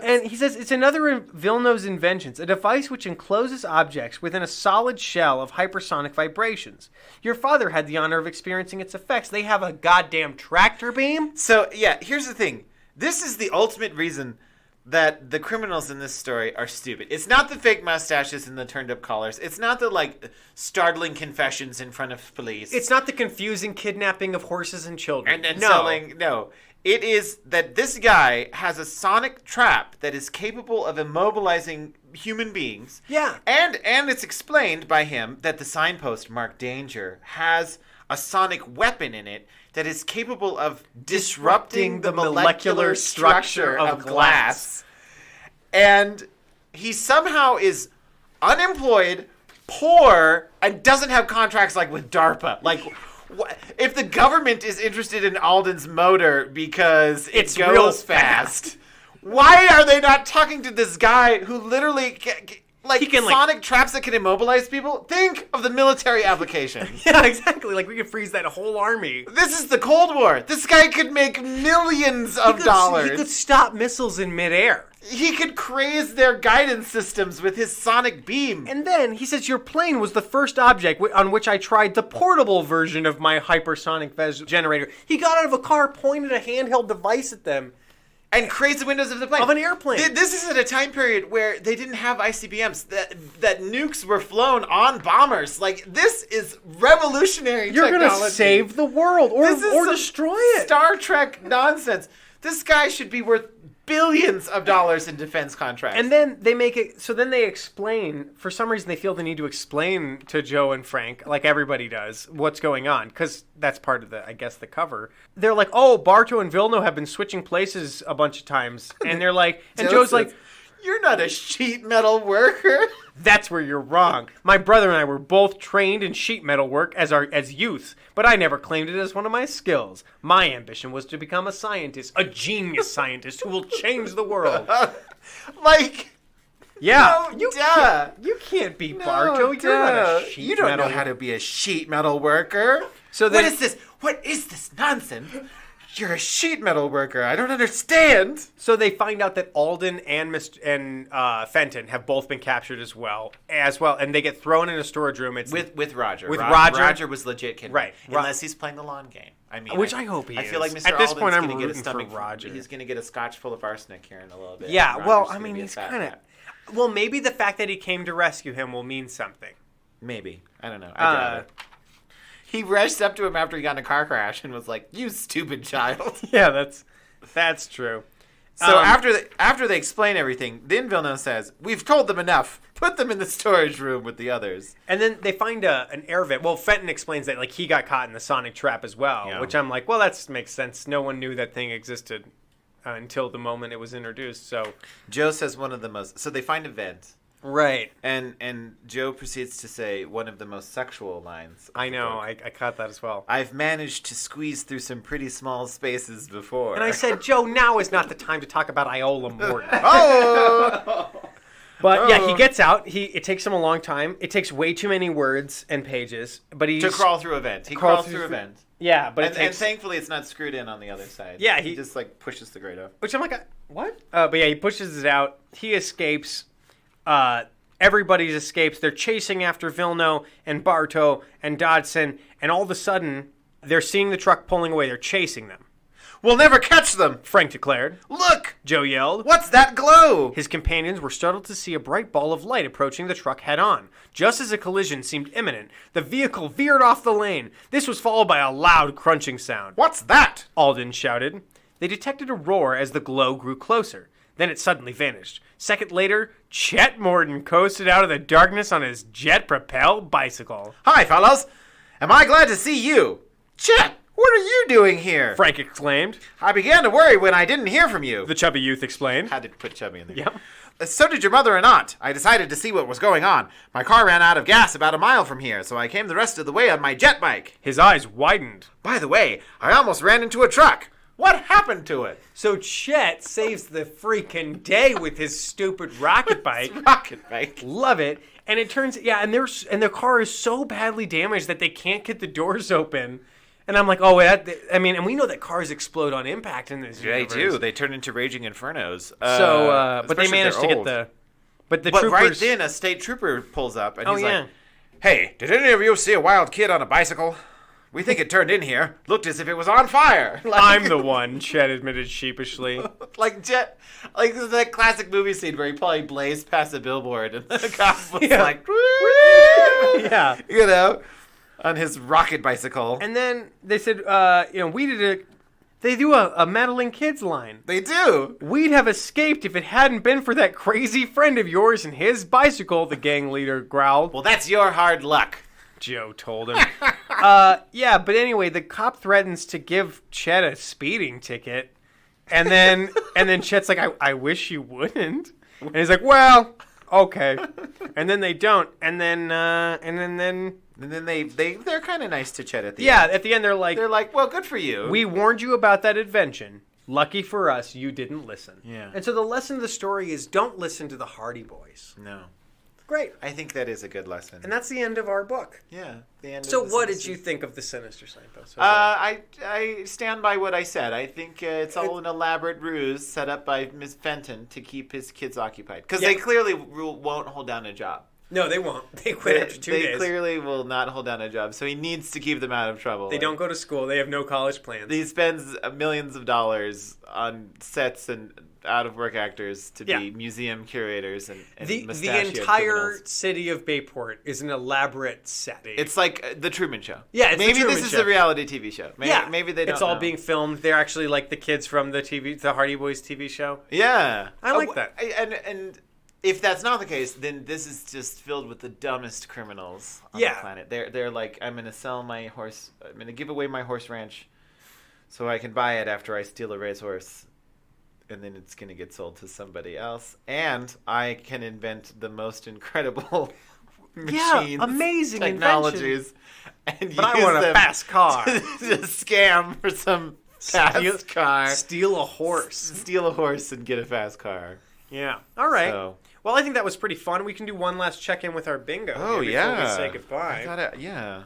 And he says, it's another of Vilno's inventions, a device which encloses objects within a solid shell of hypersonic vibrations. Your father had the honor of experiencing its effects. They have a goddamn tractor beam? So, yeah, here's the thing. This is the ultimate reason that the criminals in this story are stupid. It's not the fake mustaches and the turned-up collars. It's not the, like, startling confessions in front of police. It's not the confusing kidnapping of horses and children. And selling... No. It is that this guy has a sonic trap that is capable of immobilizing human beings. Yeah. And it's explained by him that the signpost marked danger has a sonic weapon in it that is capable of disrupting the molecular structure of glass. And he somehow is unemployed, poor, and doesn't have contracts like with DARPA. Like, if the government is interested in Alden's motor because it goes real fast, why are they not talking to this guy who literally... Like, sonic traps that can immobilize people? Think of the military application. Yeah, exactly. Like, we could freeze that whole army. This is the Cold War. This guy could make millions of dollars. He could stop missiles in midair. He could craze their guidance systems with his sonic beam. And then he says, your plane was the first object on which I tried the portable version of my hypersonic generator. He got out of a car, pointed a handheld device at them. And crazed the windows of the plane. Of an airplane. This is at a time period where they didn't have ICBMs. That nukes were flown on bombers. Like, this is revolutionary technology. You're going to save the world or destroy it. Star Trek nonsense. This guy should be worth billions of dollars in defense contracts. And then they make it, so then they explain, for some reason they feel the need to explain to Joe and Frank, like everybody does, what's going on, because that's part of the, I guess, the cover. They're like, oh, Bartow and Vilno have been switching places a bunch of times. And they're like, and Joe's like, you're not a sheet metal worker. That's where you're wrong. My brother and I were both trained in sheet metal work as youth, but I never claimed it as one of my skills. My ambition was to become a scientist, a genius scientist who will change the world. Like, yeah, no, you can't be Bartow. You're not a sheet You don't metal know how to be a sheet metal worker. So then, What is this nonsense? You're a sheet metal worker. I don't understand. So they find out that Alden and Fenton have both been captured as well, and they get thrown in a storage room. It's with Roger. Roger. Roger was legit kidnapped. Right. Unless he's playing the long game. I mean, which I hope he is. I feel like Mr. At this Alden's point, I'm gonna get a rooting stomach for Roger. He's going to get a scotch full of arsenic here in a little bit. Yeah. Well, I mean, gonna he's kind of. Well, maybe the fact that he came to rescue him will mean something. Maybe. I don't know. I doubt it. He rushed up to him after he got in a car crash and was like, "You stupid child." Yeah, that's true. So after they explain everything, then Villeneuve says, "We've told them enough. Put them in the storage room with the others." And then they find an air vent. Well, Fenton explains that like he got caught in the sonic trap as well, Yeah. which I'm like, well, that makes sense. No one knew that thing existed until the moment it was introduced. So Joe says one of the most. So they find a vent. Right. And Joe proceeds to say one of the most sexual lines. I know. I caught that as well. I've managed to squeeze through some pretty small spaces before. And I said, Joe, now is not the time to talk about Iola Morton. Oh! But yeah, he gets out. It takes him a long time. It takes way too many words and pages. But he's to crawl through a vent. He crawls through a vent. Yeah, but and thankfully it's not screwed in on the other side. Yeah, he just like pushes the grate up. Which I'm like, what? But yeah, he pushes it out. He escapes. Everybody escapes. They're chasing after Vilno and Bartow and Dodson, and all of a sudden, they're seeing the truck pulling away. They're chasing them. We'll never catch them, Frank declared. Look! Joe yelled. What's that glow? His companions were startled to see a bright ball of light approaching the truck head-on. Just as a collision seemed imminent, the vehicle veered off the lane. This was followed by a loud crunching sound. What's that? Alden shouted. They detected a roar as the glow grew closer. Then it suddenly vanished. Second later, Chet Morton coasted out of the darkness on his jet-propelled bicycle. Hi, fellows. Am I glad to see you? Chet, what are you doing here? Frank exclaimed. I began to worry when I didn't hear from you. The chubby youth explained. Had to put chubby in there. Yep. So did your mother and aunt. I decided to see what was going on. My car ran out of gas about a mile from here, so I came the rest of the way on my jet bike. His eyes widened. By the way, I almost ran into a truck. What happened to it? So Chet saves the freaking day with his stupid rocket bike. Rocket bike. Love it. And it turns, and their car is so badly damaged that they can't get the doors open. And I'm like, and we know that cars explode on impact in this universe. They do. They turn into raging infernos. But they managed to get But troopers... right then, a state trooper pulls up, and he's yeah. like, "Hey, did any of you see a wild kid on a bicycle? We think it turned in here. Looked as if it was on fire." I'm the one, Chet admitted sheepishly. Like that classic movie scene where he probably blazed past a billboard, and the cop was like, "Woo!" Yeah. You know, on his rocket bicycle. And then they said, they do a meddling kids line. They do. We'd have escaped if it hadn't been for that crazy friend of yours and his bicycle, the gang leader growled. Well, that's your hard luck, Joe told him. But anyway, the cop threatens to give Chet a speeding ticket. And then Chet's like, I wish you wouldn't. And he's like, well, okay. And then they don't. And then they're kind of nice to Chet at the end. Yeah, at the end they're like, well, good for you. We warned you about that invention. Lucky for us, you didn't listen. Yeah. And so the lesson of the story is don't listen to the Hardy Boys. No. Great. I think that is a good lesson. And that's the end of our book. Yeah. The end. So of the what did you think of the Sinister Signpost? I stand by what I said. I think it's all an elaborate ruse set up by Miss Fenton to keep his kids occupied. Because they clearly won't hold down a job. No, they won't. They quit after 2 days. They clearly will not hold down a job, so he needs to keep them out of trouble. They don't go to school. They have no college plans. He spends millions of dollars on sets and out-of-work actors to Yeah. be museum curators and The mustachioed entire criminals. city of Bayport is an elaborate setting. It's like The Truman Show. Yeah, it's The maybe Truman this is Show. a reality TV show. Maybe they don't It's all know. being filmed. They're actually like the kids from the Hardy Boys TV show. Yeah. I like that. And if that's not the case, then this is just filled with the dumbest criminals on the planet. They're like, I'm going to sell my horse. I'm going to give away my horse ranch so I can buy it after I steal a racehorse. And then it's going to get sold to somebody else. And I can invent the most incredible machines, amazing technologies. And But I want a fast car. to scam for some fast car. Steal a horse. Steal a horse and get a fast car. Yeah. All right. So. Well, I think that was pretty fun. We can do one last check-in with our bingo Oh, here yeah. before we say goodbye. Yeah.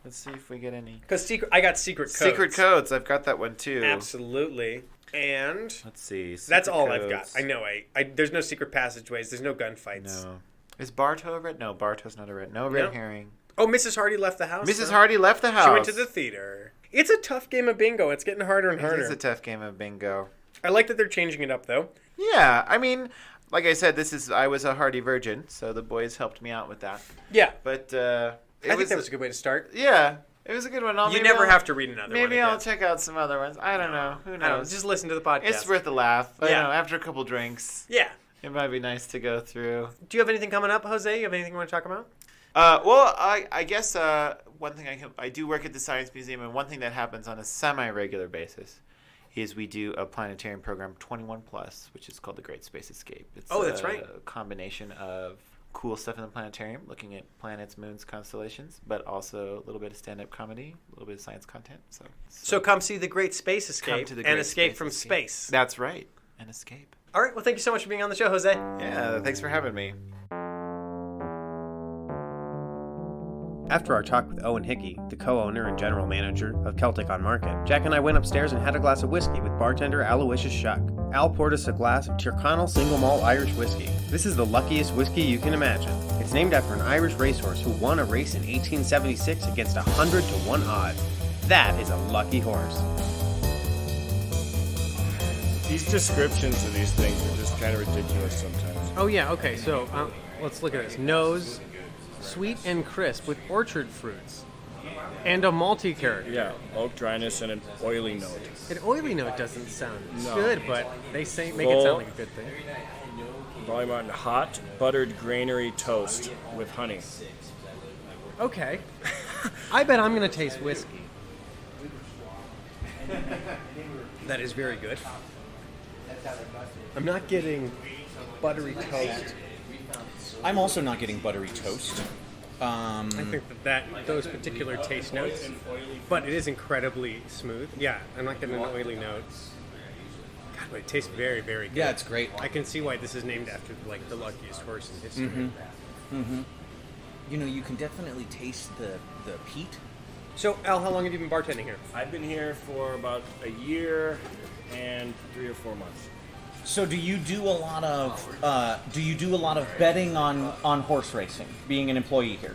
Let's see if we get any. Because I got secret codes. Secret codes. I've got that one, too. Absolutely. And Let's see. that's all Secret I've got. codes. I know. There's no secret passageways. There's no gunfights. No. Is Bartow a red? No, Bartow's not a red. No red Nope. herring. Oh, Mrs. Hardy left the house. Mrs. huh? Hardy left the house. She went to the theater. It's a tough game of bingo. It's getting harder and harder. It's a tough game of bingo. I like that they're changing it up, though. Yeah, I mean, like I said, I was a Hardy virgin, so the boys helped me out with that. Yeah. But I think that was a good way to start. Yeah, it was a good one. You never have to read another one. Maybe I'll again. check out some other ones. I don't know. Who I don't know. knows? Just listen to the podcast. It's worth a laugh. Yeah. You know, after a couple drinks, Yeah. it might be nice to go through. Do you have anything coming up, Jose? You have anything you want to talk about? Well, I guess one thing I do work at the Science Museum, and one thing that happens on a semi-regular basis is we do a planetarium program 21+, which is called the Great Space Escape. It's that's right. a combination of cool stuff in the planetarium, looking at planets, moons, constellations, but also a little bit of stand-up comedy, a little bit of science content. So come see the Great Space Escape to the and Great escape Space from Escape. space. That's right, and escape. All right. Well, thank you so much for being on the show, Jose. Yeah, thanks for having me. After our talk with Owen Hickey, the co-owner and general manager of Celtic on Market, Jack and I went upstairs and had a glass of whiskey with bartender Aloysius Schuck. Al poured us a glass of Tyrconnell single malt Irish whiskey. This is the luckiest whiskey you can imagine. It's named after an Irish racehorse who won a race in 1876 against 100 to 1 odds. That is a lucky horse. These descriptions of these things are just kind of ridiculous sometimes. Oh yeah. Okay. So let's look at this. Nose, sweet and crisp with orchard fruits, and a malty character. Yeah, oak dryness and an oily note. An oily note doesn't sound No. good, but they say make it Full- sound like a good thing. Volume on hot buttered granary toast with honey. Okay. I bet I'm going to taste whiskey. That is very good. I'm not getting buttery toast. I'm also not getting buttery toast. I think that those particular taste notes, but it is incredibly smooth. Yeah, I'm not getting an oily note. God, but it tastes very, very good. Yeah, it's great. I can see why this is named after like the luckiest horse in history. You know, you can definitely taste the peat. So, Al, how long have you been bartending here? I've been here for about a year and 3 or 4 months. So, do you do a lot of betting on horse racing? Being an employee here.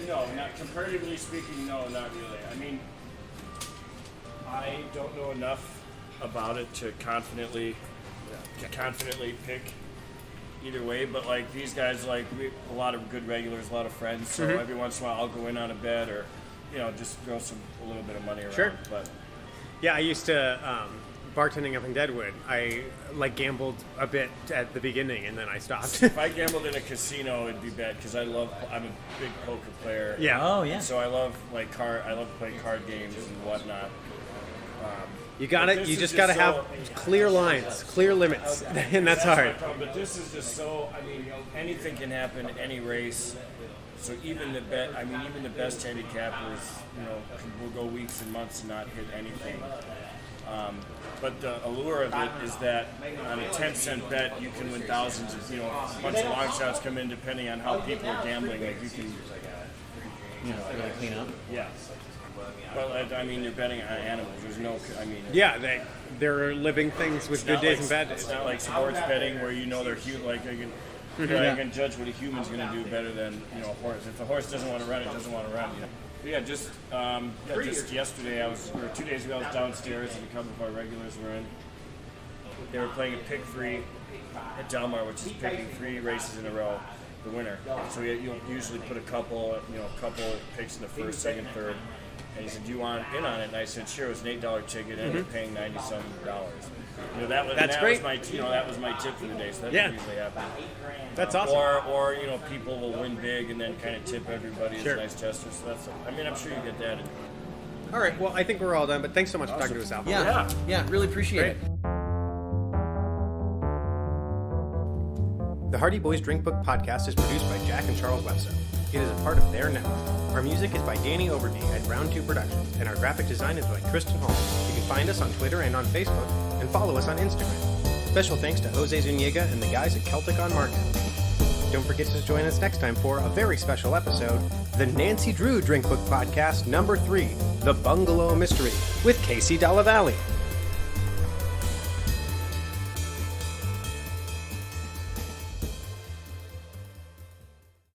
No, not comparatively speaking. No, not really. I mean, I don't know enough about it to confidently pick either way. But like these guys, like a lot of good regulars, a lot of friends. So every once in a while, I'll go in on a bet or, just throw a little bit of money around. Sure. But Yeah, I used to bartending up in Deadwood. I gambled a bit at the beginning, and then I stopped. if I gambled in a casino, it'd be bad because I'm a big poker player. Yeah. Oh yeah. So I love playing card games and whatnot. You But got this You is just just got to so- have clear lines, clear limits, and that's my hard. problem, but this is just so. I mean, anything can happen any race. So even the best handicappers, will go weeks and months and not hit anything. But the allure of it is that on a 10-cent bet, you can win thousands of, a bunch of long shots come in depending on how people are gambling. Like you can, Really clean up. yeah. But I mean, you're betting on animals. There's no, Yeah, they're living things with good days and bad It's days. not like sports betting where they're huge. Like I can judge what a human's going to do better than a horse. If the horse doesn't want to run, it doesn't want to run. Yeah, just yesterday or 2 days ago, I was downstairs and a couple of our regulars were in. They were playing a pick 3 at Delmar, which is picking 3 races in a row, the winner. So you'll usually put a couple picks in the first, second, third. And he said, "Do you want in on it?" And I said, "Sure." It was an $8 ticket, and ended up paying $90-some. That great. Was that was my tip for the day. So that Yeah. usually happen. That's awesome. Or people will win big and then kind of tip everybody as a nice gesture. So I'm sure you get that. All right. Well, I think we're all done. But thanks so much for talking to us, Al. Yeah, really appreciate it. The Hardy Boys Drink Book podcast is produced by Jack and Charles Webster. It is a part of their network. Our music is by Danny Overdee at Round 2 Productions, and our graphic design is by Tristan Hall. You can find us on Twitter and on Facebook, and follow us on Instagram. Special thanks to Jose Zuniga and the guys at Celtic on Market. Don't forget to join us next time for a very special episode, the Nancy Drew Drink Book Podcast number 3, The Bungalow Mystery, with Casey Dalla Valle.